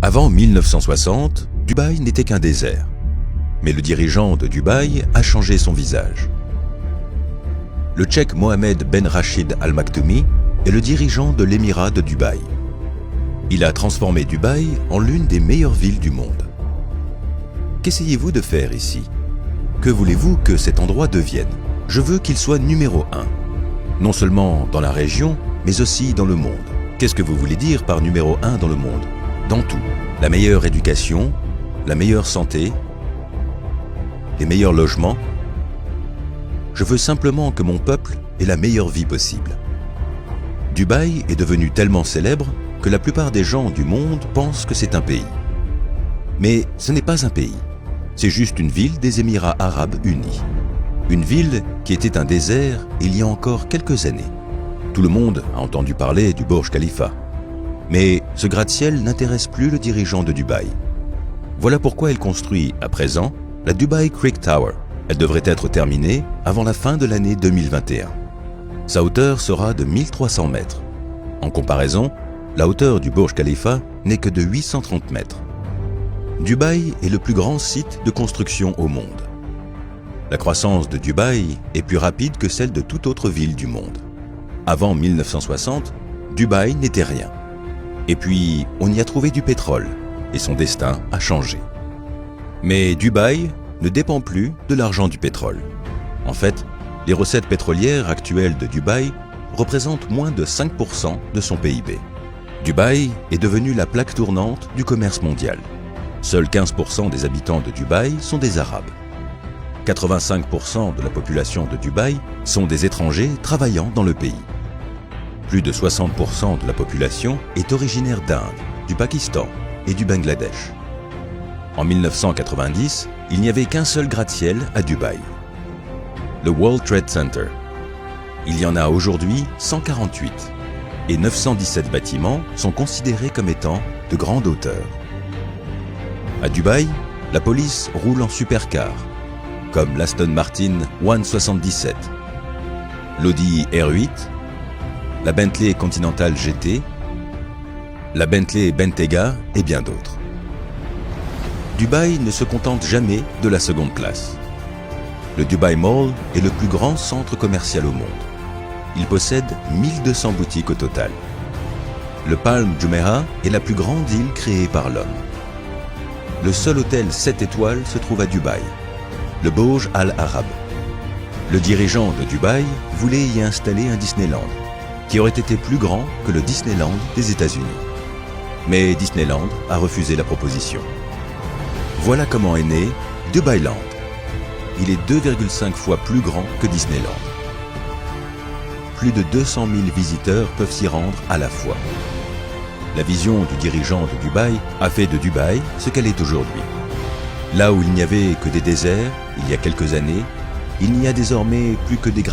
Avant 1960, Dubaï n'était qu'un désert. Mais le dirigeant de Dubaï a changé son visage. Le Tchèque Mohamed Ben Rachid Al Maktoumi est le dirigeant de l'émirat de Dubaï. Il a transformé Dubaï en l'une des meilleures villes du monde. Qu'essayez-vous de faire ici? Que voulez-vous que cet endroit devienne? Je veux qu'il soit numéro 1. Non seulement dans la région, mais aussi dans le monde. Qu'est-ce que vous voulez dire par numéro 1 dans le monde? Dans tout. La meilleure éducation, la meilleure santé, les meilleurs logements. Je veux simplement que mon peuple ait la meilleure vie possible. Dubaï est devenu tellement célèbre que la plupart des gens du monde pensent que c'est un pays. Mais ce n'est pas un pays. C'est juste une ville des Émirats Arabes Unis. Une ville qui était un désert il y a encore quelques années. Tout le monde a entendu parler du Burj Khalifa. Mais ce gratte-ciel n'intéresse plus le dirigeant de Dubaï. Voilà pourquoi il construit, à présent, la Dubai Creek Tower. Elle devrait être terminée avant la fin de l'année 2021. Sa hauteur sera de 1300 mètres. En comparaison, la hauteur du Burj Khalifa n'est que de 830 mètres. Dubaï est le plus grand site de construction au monde. La croissance de Dubaï est plus rapide que celle de toute autre ville du monde. Avant 1960, Dubaï n'était rien. Et puis, on y a trouvé du pétrole, et son destin a changé. Mais Dubaï ne dépend plus de l'argent du pétrole. En fait, les recettes pétrolières actuelles de Dubaï représentent moins de 5% de son PIB. Dubaï est devenue la plaque tournante du commerce mondial. Seuls 15% des habitants de Dubaï sont des Arabes. 85% de la population de Dubaï sont des étrangers travaillant dans le pays. Plus de 60% de la population est originaire d'Inde, du Pakistan et du Bangladesh. En 1990, il n'y avait qu'un seul gratte-ciel à Dubaï, le World Trade Center. Il y en a aujourd'hui 148 et 917 bâtiments sont considérés comme étant de grande hauteur. À Dubaï, la police roule en supercar, comme l'Aston Martin 177, l'Audi R8, la Bentley Continental GT, la Bentley Bentayga et bien d'autres. Dubaï ne se contente jamais de la seconde classe. Le Dubai Mall est le plus grand centre commercial au monde. Il possède 1200 boutiques au total. Le Palm Jumeirah est la plus grande île créée par l'homme. Le seul hôtel 7 étoiles se trouve à Dubaï, le Burj Al Arab. Le dirigeant de Dubaï voulait y installer un Disneyland, qui aurait été plus grand que le Disneyland des États-Unis. Mais Disneyland a refusé la proposition. Voilà comment est né Dubailand. Il est 2,5 fois plus grand que Disneyland. Plus de 200 000 visiteurs peuvent s'y rendre à la fois. La vision du dirigeant de Dubaï a fait de Dubaï ce qu'elle est aujourd'hui. Là où il n'y avait que des déserts, il y a quelques années, il n'y a désormais plus que des